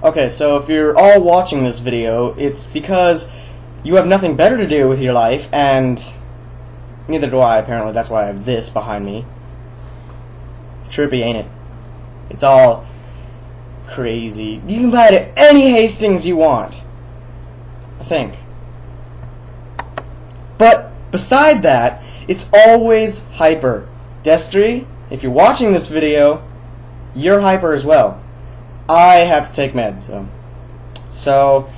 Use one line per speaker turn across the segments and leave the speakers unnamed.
Okay, so if you're all watching this video, it's because you have nothing better to do with your life, and neither do I, apparently. That's why I have this behind me. Trippy, ain't it? It's all crazy. You can buy it at any Hastings you want, I think. But beside that, it's always hyper. Destry, if you're watching this video, you're hyper as well. I have to take meds, though. So,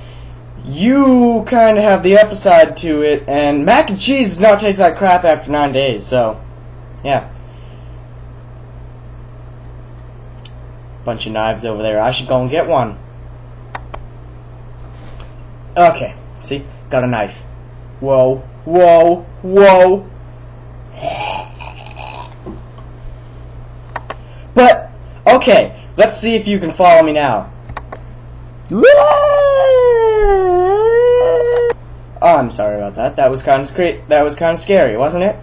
you kind of have the upside to it, and mac and cheese does not taste like crap after 9 days, so, yeah. Bunch of knives over there. I should go and get one. Okay, see? Got a knife. Whoa, whoa, whoa. But, okay. Let's see if you can follow me now. Oh, I'm sorry about that. That was kind of scary, wasn't it?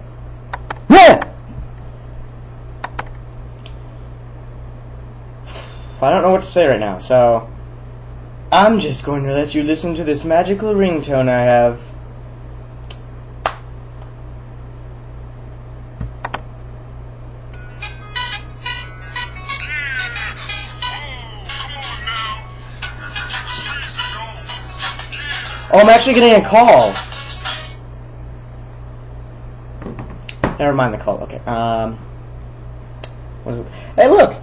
I don't know what to say right now, so I'm just going to let you listen to this magical ringtone I have. Oh, I'm actually getting a call. Never mind the call. Okay. What is it? Hey, look.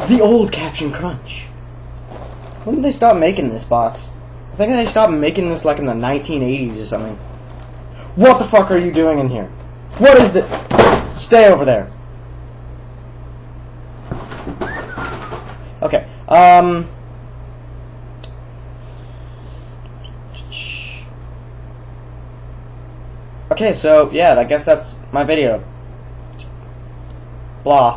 The old Captain Crunch. When did they stop making this box? I think they stopped making this like in the 1980s or something. What the fuck are you doing in here? What is it? Stay over there. Okay. Okay, so, yeah, I guess that's my video. Blah.